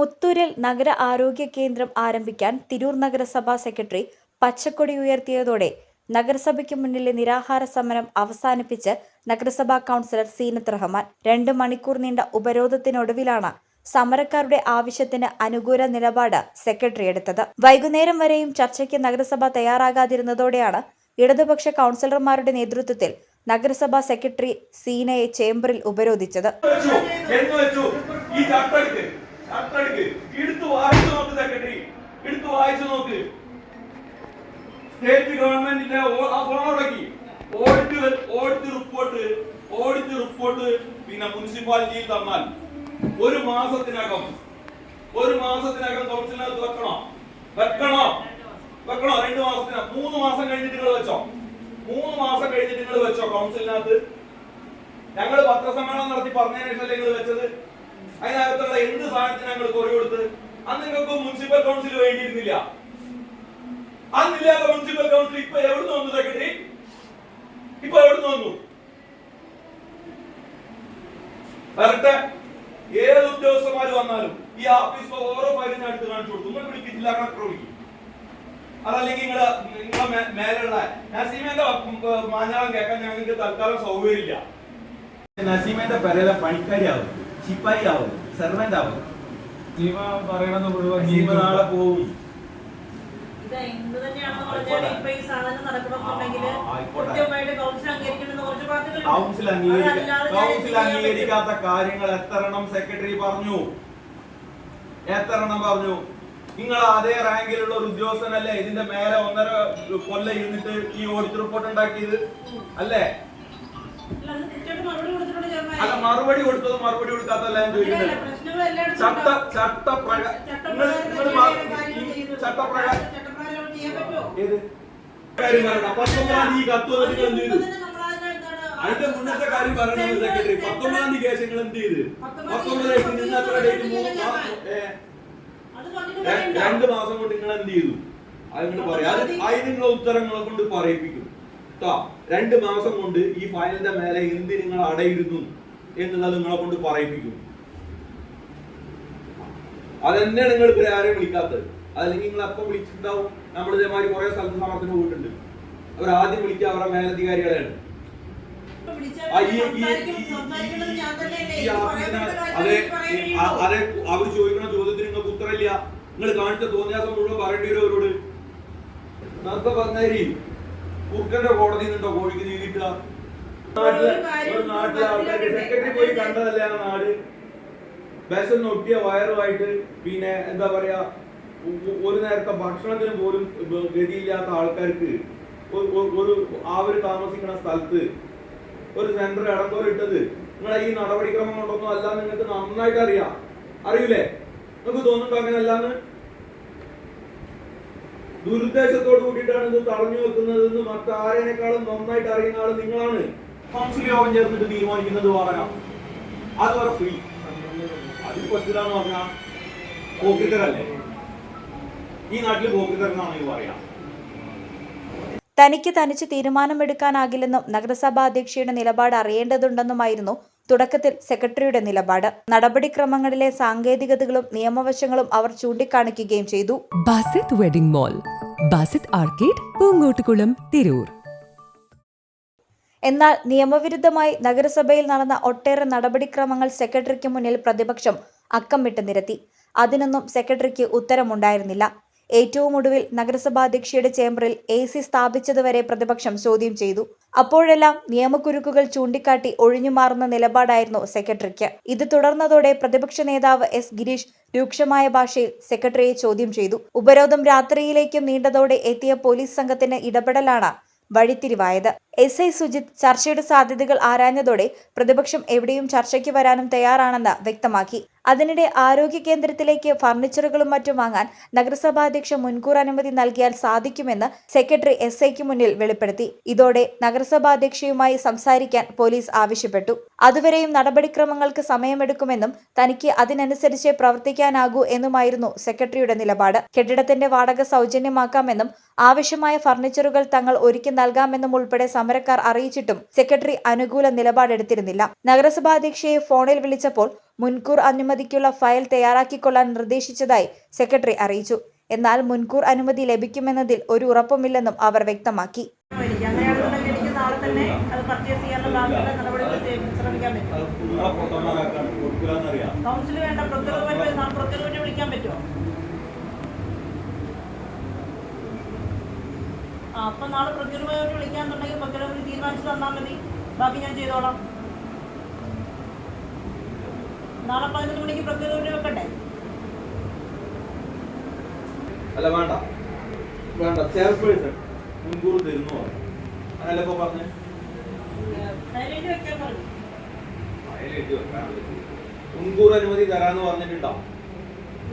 മുത്തൂരിൽ നഗര ആരോഗ്യ കേന്ദ്രം ആരംഭിക്കാൻ തിരൂർ നഗരസഭാ സെക്രട്ടറി പച്ചക്കൊടി ഉയർത്തിയതോടെ നഗരസഭയ്ക്ക് മുന്നിലെ നിരാഹാര സമരം അവസാനിപ്പിച്ച് നഗരസഭാ കൗൺസിലർ സീനത്ത് റഹ്മാൻ 2 മണിക്കൂർ നീണ്ട ഉപരോധത്തിനൊടുവിലാണ് സമരക്കാരുടെ ആവശ്യത്തിന് അനുകൂല നിലപാട് സെക്രട്ടറി എടുത്തത്. വൈകുന്നേരം വരെയും ചർച്ചയ്ക്ക് നഗരസഭ തയ്യാറാകാതിരുന്നതോടെയാണ് ഇടതുപക്ഷ കൗൺസിലർമാരുടെ നേതൃത്വത്തിൽ നഗരസഭാ സെക്രട്ടറി സീനയെ ചേംബറിൽ ഉപരോധിച്ചത്. സ്റ്റേറ്റ് ഗവൺമെന്റിന്റെ ഓഡിറ്റ് റിപ്പോർട്ട് പിന്നെ മുനിസിപ്പാലിറ്റിയിൽ തന്നാൽ ഒരു മാസത്തിനകം കൗൺസിലിനകത്ത് വെക്കണോ 2 മാസത്തിനകം 3 മാസം കഴിഞ്ഞിട്ട് നിങ്ങൾ വെച്ചോ കൗൺസിലിനകത്ത്. ഞങ്ങൾ പത്രസമ്മേളനം നടത്തി പറഞ്ഞതിന് ശേഷം നിങ്ങൾ വെച്ചത്. അതിനകത്തുള്ള എന്ത് സാധനത്തിന് ഞങ്ങൾ കുറവ് കൊടുത്ത് അന്ന് നിങ്ങൾക്ക് മുനിസിപ്പൽ കൗൺസിൽ വേണ്ടിയിരുന്നില്ല. അന്നില്ലാത്ത മുനിസിപ്പൽ കൗൺസിൽ ഇപ്പൊ എവിടുന്ന് വന്നു സെക്രട്ടറി? ഇപ്പൊ എവിടുന്ന് വന്നു? വരട്ടെ, ഏത് ഉദ്യോഗസ്ഥന്മാര് വന്നാലും ഈ ഓഫീസ് ഓരോ ഫയലിനും അടുത്ത് കാണിച്ചു കൊടുത്തു. നിങ്ങൾ വിളിക്കും, ജില്ലാ കളക്ടർ വിളിക്കും. അതല്ലെങ്കിൽ നിങ്ങളെ മേലുള്ള നസീമന്റെ മാഞ്ഞാളം കേൾക്കാൻ ഞങ്ങൾക്ക് തൽക്കാലം സൗകര്യമില്ല. നസീമന്റെ പെരയിലെ പണിക്കാരിയാവും, ശിപ്പായി ആവും, സെർവന്റ് ആവും. നാളെ പോവും. കൗൺസിൽ അംഗീകരിക്കാത്ത കാര്യങ്ങൾ എത്രണ്ണം സെക്രട്ടറി പറഞ്ഞു? നിങ്ങൾ അതേ റാങ്കിലുള്ള ഒരു ഉദ്യോഗസ്ഥനല്ലേ ഇതിന്റെ മേലെ 1.5 കൊല്ലം ഇരുന്നിട്ട് ഈ ഓഡിറ്റ് റിപ്പോർട്ട് ഉണ്ടാക്കിയത് അല്ലേ? അല്ല, മറുപടി കൊടുക്കാത്തല്ല ഞാൻ ചോദിക്കുന്നത്. ചട്ടപ്രകാരം അതിന്റെ മുന്നത്തെ കാര്യം പറയുന്നത് സെക്രട്ടറി 19-ാം തീയതി കേസ് നിങ്ങൾ എന്ത് ചെയ്ത്? 2 മാസം കൊണ്ട് നിങ്ങൾ എന്ത് ചെയ്തു? അത് നിങ്ങൾ പറയാം. അതിന് നിങ്ങളെ ഉത്തരങ്ങളെ കൊണ്ട് പറയിപ്പിക്കും. 2 മാസം കൊണ്ട് ഈ ഫയലിന്റെ മേലെ എന്ത് നിങ്ങൾ അടയിരുന്നു എന്നുള്ളത് നിങ്ങളെ കൊണ്ട് പറയിപ്പിക്കും. അതെന്നെയാണ് നിങ്ങൾ ഇവരെ ആരെയും വിളിക്കാത്തത്. അതല്ലെങ്കിൽ നിങ്ങൾ അപ്പം വിളിച്ചിട്ടുണ്ടാവും. നമ്മൾ ഇതേമാതിരി കുറെ സ്ഥലത്ത് സമരത്തിന് പോയിട്ടുണ്ട്. അവർ ആദ്യം വിളിക്കുക അവരുടെ മേലധികാരികളെയാണ്. അതെ, അവർ ചോദിക്കുന്ന ചോദ്യത്തിന് നിങ്ങൾക്ക് ഉത്തരമില്ല. നിങ്ങൾ കാണിച്ച തോന്നിയാസം മുഴുവൻ പറയേണ്ടി വരും അവരോട്. നേരത്തെ പറഞ്ഞാരി കുറുക്കന്റെ കോടതി നിന്നുണ്ടോ കോഴിക്ക് നീ കിട്ടുക? നാട്ടിലെ ആൾക്കാർ സെക്രട്ടറി പോയി കണ്ടതല്ലേ ആ നാട്. ബസ് ഒട്ടിയ വയറുമായിട്ട് പിന്നെ എന്താ പറയാ, ഒരു നേരത്തെ ഭക്ഷണത്തിന് പോലും ഗതിയില്ലാത്ത ആൾക്കാർക്ക് ഒരു താമസിക്കുന്ന സ്ഥലത്ത് ഒരു സെന്റർ ഇടംതോറിട്ടത് നിങ്ങളെ ഈ നടപടിക്രമം കൊണ്ടൊന്നും അല്ല. നിങ്ങൾക്ക് നന്നായിട്ട് അറിയൂലേ? നിങ്ങൾക്ക് തോന്നുന്നുണ്ടോ അങ്ങനെ അല്ലാന്ന്? ദുരുദ്ദേശത്തോട് കൂടിയിട്ടാണ് ഇത് തടഞ്ഞു വെക്കുന്നതെന്ന് മറ്റാരേനേക്കാളും നന്നായിട്ട് അറിയുന്ന ആള് നിങ്ങളാണ്. കൗൺസിൽ യോഗം ചേർന്നിട്ട് തീരുമാനിക്കുന്നത് പറയാം. അതുവരെ ഫ്രീ. അതിൽ പറ്റില്ലാന്ന് പറഞ്ഞാൽ പോക്കിത്തരല്ലേ? ഈ നാട്ടിൽ പോക്കിത്തരെന്നാണെങ്കിൽ പറയാം. തനിക്ക് തനിച്ച് തീരുമാനമെടുക്കാനാകില്ലെന്നും നഗരസഭാ അധ്യക്ഷയുടെ നിലപാട് അറിയേണ്ടതുണ്ടെന്നുമായിരുന്നു തുടക്കത്തിൽ സെക്രട്ടറിയുടെ നിലപാട്. നടപടിക്രമങ്ങളിലെ സാങ്കേതികതകളും നിയമവശങ്ങളും അവർ ചൂണ്ടിക്കാണിക്കുകയും ചെയ്തു. Basith wedding mall, Basith arcade, Poongottukulam, Tirur. എന്നാൽ നിയമവിരുദ്ധമായി നഗരസഭയിൽ നടന്ന ഒട്ടേറെ നടപടിക്രമങ്ങൾ സെക്രട്ടറിക്ക് മുന്നിൽ പ്രതിപക്ഷം അക്കം വിട്ട് നിരത്തി. അതിനൊന്നും സെക്രട്ടറിക്ക് ഉത്തരമുണ്ടായിരുന്നില്ല. ഏറ്റവും ഒടുവിൽ നഗരസഭാ അധ്യക്ഷയുടെ ചേംബറിൽ AC സ്ഥാപിച്ചതുവരെ പ്രതിപക്ഷം ചോദ്യം ചെയ്തു. അപ്പോഴെല്ലാം നിയമക്കുരുക്കുകൾ ചൂണ്ടിക്കാട്ടി ഒഴിഞ്ഞുമാറുന്ന നിലപാടായിരുന്നു സെക്രട്ടറിക്ക്. ഇത് തുടർന്നതോടെ പ്രതിപക്ഷ നേതാവ് S ഗിരീഷ് രൂക്ഷമായ ഭാഷയിൽ സെക്രട്ടറിയെ ചോദ്യം ചെയ്തു. ഉപരോധം രാത്രിയിലേക്കും നീണ്ടതോടെ എത്തിയ പോലീസ് സംഘത്തിന്റെ ഇടപെടലാണ് വഴിത്തിരിവായത്. SI സുജിത് ചർച്ചയുടെ സാധ്യതകൾ ആരാഞ്ഞതോടെ പ്രതിപക്ഷം എവിടെയും ചർച്ചയ്ക്ക് വരാനും തയ്യാറാണെന്ന് വ്യക്തമാക്കി. അതിനിടെ ആരോഗ്യ കേന്ദ്രത്തിലേക്ക് ഫർണിച്ചറുകളും മറ്റും വാങ്ങാൻ നഗരസഭാ അധ്യക്ഷ മുൻകൂർ അനുമതി നൽകിയാൽ സാധിക്കുമെന്ന് സെക്രട്ടറി SIക്ക് മുന്നിൽ വെളിപ്പെടുത്തി. ഇതോടെ നഗരസഭാ അധ്യക്ഷയുമായി സംസാരിക്കാൻ പോലീസ് ആവശ്യപ്പെട്ടു. അതുവരെയും നടപടിക്രമങ്ങൾക്ക് സമയമെടുക്കുമെന്നും തനിക്ക് അതിനനുസരിച്ച് പ്രവർത്തിക്കാനാകൂ എന്നുമായിരുന്നു സെക്രട്ടറിയുടെ നിലപാട്. കെട്ടിടത്തിന്റെ വാടക സൗജന്യമാക്കാമെന്നും ആവശ്യമായ ഫർണിച്ചറുകൾ തങ്ങൾ ഒരുക്കി നൽകാമെന്നും ഉൾപ്പെടെ സമരക്കാർ അറിയിച്ചിട്ടും സെക്രട്ടറി അനുകൂല നിലപാടെടുത്തിരുന്നില്ല. നഗരസഭാധ്യക്ഷയെ ഫോണിൽ വിളിച്ചപ്പോൾ മുൻകൂർ അനുമതിക്കുള്ള ഫയൽ തയ്യാറാക്കിക്കൊള്ളാൻ നിർദ്ദേശിച്ചതായി സെക്രട്ടറി അറിയിച്ചു. എന്നാൽ മുൻകൂർ അനുമതി ലഭിക്കുമെന്നതിൽ ഒരു ഉറപ്പുമില്ലെന്നും അവർ വ്യക്തമാക്കി. അപ്പൊ നാളെ പ്രൊക്യൂർമെന്റ് വിളിക്കാന്നുണ്ടെങ്കിൽ പ്രൊക്യൂർമെന്റ് തീരുമാനിച്ചു തന്നാൽ മതി, ബാക്കി ഞാൻ ചെയ്തോളാം. നാളെ 11 മണിക്ക് പ്രൊക്യൂർമെന്റ് വെക്കട്ടെ? അല്ല വേണ്ട വേണ്ട, ചെയർപേഴ്സൺ മുൻകൂർ തരുന്നു അതല്ല ഇപ്പൊ പറഞ്ഞു. സൈലന്റ് വെക്കാൻ പറഞ്ഞു. മുൻകൂർ അനുമതി തരാന്ന് പറഞ്ഞിട്ടുണ്ടോ?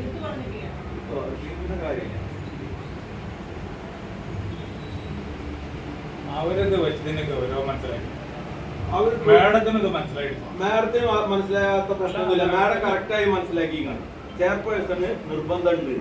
ഇത് പറഞ്ഞിട്ടില്ല. കാര്യമില്ല. അവരത് വെച്ചതിന്റെ ഗൗരവം മനസ്സിലാക്കി. മാഡത്തിന് മനസ്സിലാകാത്ത പ്രശ്നമൊന്നുമില്ല. മാഡം കറക്റ്റായി മനസ്സിലാക്കിയാണ്. ചെയർപേഴ്സണ് നിർബന്ധമുണ്ട്.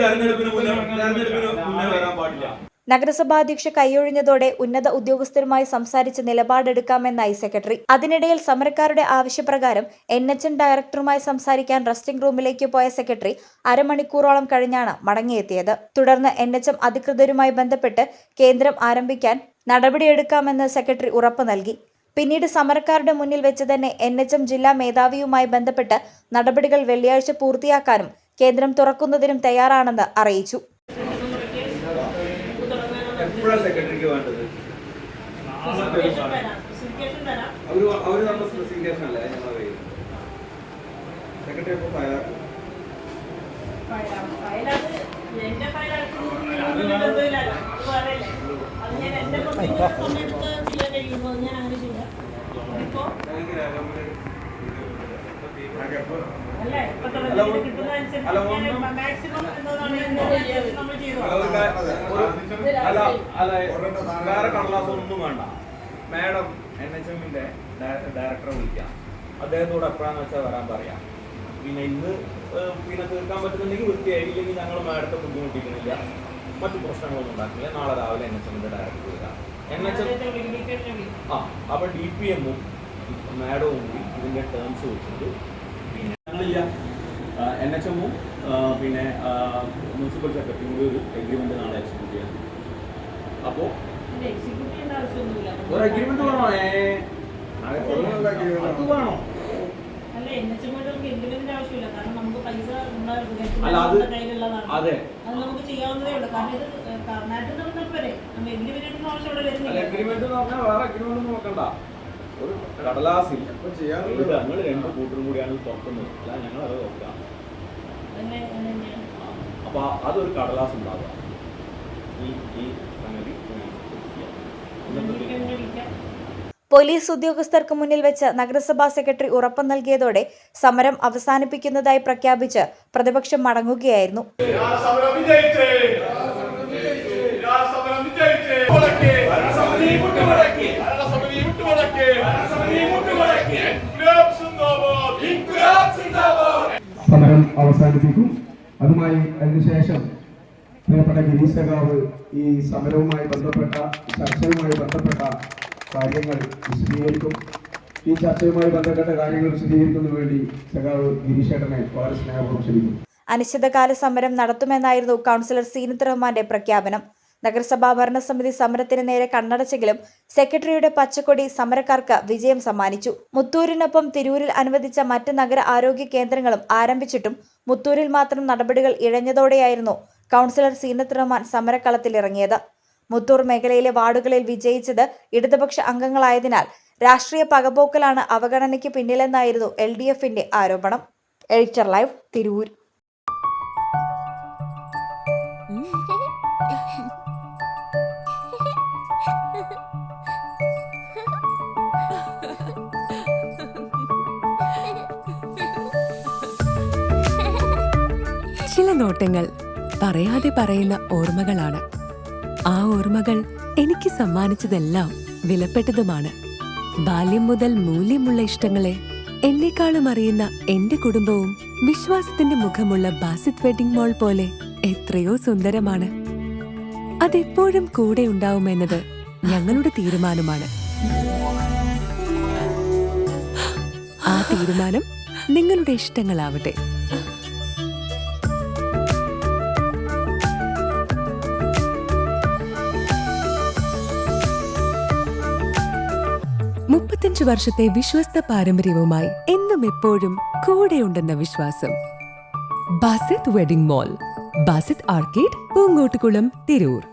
തെരഞ്ഞെടുപ്പിന് മുന്നേ വരാൻ പാടില്ല. നഗരസഭാധ്യക്ഷ കൈയൊഴിഞ്ഞതോടെ ഉന്നത ഉദ്യോഗസ്ഥരുമായി സംസാരിച്ച് നിലപാടെടുക്കാമെന്നായി സെക്രട്ടറി. അതിനിടയിൽ സമരക്കാരുടെ ആവശ്യപ്രകാരം NHM ഡയറക്ടറുമായി സംസാരിക്കാൻ റെസ്റ്റിംഗ് റൂമിലേക്ക് പോയ സെക്രട്ടറി അരമണിക്കൂറോളം കഴിഞ്ഞാണ് മടങ്ങിയെത്തിയത്. തുടർന്ന് NHM അധികൃതരുമായി ബന്ധപ്പെട്ട് കേന്ദ്രം ആരംഭിക്കാൻ നടപടിയെടുക്കാമെന്ന് സെക്രട്ടറി ഉറപ്പ് നൽകി. പിന്നീട് സമരക്കാരുടെ മുന്നിൽ വെച്ച് തന്നെ NHM ജില്ലാ മേധാവിയുമായി ബന്ധപ്പെട്ട് നടപടികൾ വെള്ളിയാഴ്ച പൂർത്തിയാക്കാനും കേന്ദ്രം തുറക്കുന്നതിനും തയ്യാറാണെന്ന് അറിയിച്ചു. എപ്പോഴാണ് സെക്രട്ടറിക്ക് വേണ്ടത്? അവര് നമ്മുടെ സ്പെസിഫിക്കേഷൻ അല്ലേ ഞങ്ങളെ കയ്യിൽ. സെക്രട്ടറി ഇപ്പോൾ ഫയലാക്കും. വേറെ കടലാസൊന്നും വേണ്ട. മാഡം NHMന്റെ ഡയറക്ടറെ വിളിക്കാം. അദ്ദേഹത്തോട് എപ്പോഴാന്ന് വെച്ചാൽ വരാൻ പറയാം. പിന്നെ ഇന്ന് തീർക്കാൻ പറ്റുന്നുണ്ടെങ്കിൽ വൃത്തിയായില്ലെങ്കിൽ ഞങ്ങൾ മാഡത്തെ ബുദ്ധിമുട്ടിക്കുന്നില്ല, മറ്റു പ്രശ്നങ്ങളൊന്നും ഉണ്ടാക്കില്ല. നാളെ രാവിലെ NHMന്റെ ഡയറക്ടർ വരാം. അപ്പൊ DPM-ഉം മാഡവും കൂടി ഇതിന്റെ ടേംസ് വെച്ചിട്ട് പിന്നെ ഞങ്ങളില്ല NHM-ഉം പിന്നെ മുനിസിപ്പൽ സെക്രട്ടറിയും കൂടി ഒരു എഗ്രിമെന്റ് നാളെ എക്സിക്യൂട്ട് ചെയ്യാൻ. അപ്പോൾ ഒരു അഗ്രിമെന്റ് വേണോ? അത് വേണോ? അല്ല അത് അതെ അഗ്രിമെന്റ് എന്ന് പറഞ്ഞാൽ വേറെ അഗ്രിമെന്റ് ഒന്നും നോക്കണ്ട. ഒരു കടലാസില്ല ഞങ്ങൾ രണ്ട് കൂട്ടരും കൂടിയാണ് തുറക്കുന്നത്. അല്ല ഞങ്ങൾ അത് നോക്കാം. അപ്പൊ അതൊരു കടലാസ് ഉണ്ടാവുക. ഈ സംഗതി പോലീസ് ഉദ്യോഗസ്ഥർക്ക് മുന്നിൽ വെച്ച് നഗരസഭാ സെക്രട്ടറി ഉറപ്പ് നൽകിയതോടെ സമരം അവസാനിപ്പിക്കുന്നതായി പ്രഖ്യാപിച്ച് പ്രതിപക്ഷം മടങ്ങുകയായിരുന്നു. സമരം അവസാനിപ്പിക്കും. അതുമായി അതിനുശേഷം പ്രിയപ്പെട്ട ഗിരീഷ് സഖാവ് ഈ സമരവുമായി ബന്ധപ്പെട്ട ചർച്ചയുമായി ബന്ധപ്പെട്ട കാര്യങ്ങൾ വിശദീകരിക്കും. ഈ ചർച്ചയുമായി ബന്ധപ്പെട്ട കാര്യങ്ങൾ വിശദീകരിക്കുന്നതിന് വേണ്ടി സഖാവ് ഗിരീഷേട്ടനെ വളരെ സ്നേഹപൂർവ്വം ക്ഷണിക്കും. അനിശ്ചിതകാല സമരം നടത്തുമെന്നായിരുന്നു കൗൺസിലർ സീനത്ത് റഹ്മാന്റെ പ്രഖ്യാപനം. നഗരസഭാ ഭരണസമിതി സമരത്തിന് നേരെ കണ്ണടച്ചെങ്കിലും സെക്രട്ടറിയുടെ പച്ചക്കൊടി സമരക്കാർക്ക് വിജയം സമ്മാനിച്ചു. മുത്തൂരിനൊപ്പം തിരൂരിൽ അനുവദിച്ച മറ്റ് നഗര ആരോഗ്യ കേന്ദ്രങ്ങളും ആരംഭിച്ചിട്ടും മുത്തൂരിൽ മാത്രം നടപടികൾ ഇഴഞ്ഞതോടെയായിരുന്നു കൗൺസിലർ സീനത്ത് റഹ്മാൻ സമരക്കളത്തിലിറങ്ങിയത്. മുത്തൂർ മേഖലയിലെ വാർഡുകളിൽ വിജയിച്ചത് ഇടതുപക്ഷ അംഗങ്ങളായതിനാൽ രാഷ്ട്രീയ പകപോക്കലാണ് അവഗണനയ്ക്ക് പിന്നിലെന്നായിരുന്നു LDF-ന്റെ ആരോപണം. Editor live, Tirur. ചില നോട്ടങ്ങൾ പറയാതെ പറയുന്ന ഓർമ്മകളാണ്. ആ ഓർമ്മകൾ എനിക്ക് സമ്മാനിച്ചതെല്ലാം വിലപ്പെട്ടതുമാണ്. ബാല്യം മുതൽ മൂല്യമുള്ള ഇഷ്ടങ്ങളെ എന്നെക്കാളും അറിയുന്ന എന്റെ കുടുംബവും വിശ്വാസത്തിന്റെ മുഖമുള്ള ബാസിത് വെഡിംഗ് മോൾ പോലെ എത്രയോ സുന്ദരമാണ്. അതെപ്പോഴും കൂടെ ഉണ്ടാവുമെന്നത് ഞങ്ങളുടെ തീരുമാനമാണ്. ആ തീരുമാനം നിങ്ങളുടെ ഇഷ്ടങ്ങളാവട്ടെ. മുപ്പത്തഞ്ച് വർഷത്തെ വിശ്വസ്ത പാരമ്പര്യവുമായി എന്നും എപ്പോഴും കൂടെയുണ്ടെന്ന വിശ്വാസം. Basith wedding mall, Basith arcade, Poongottukulam, Tirur.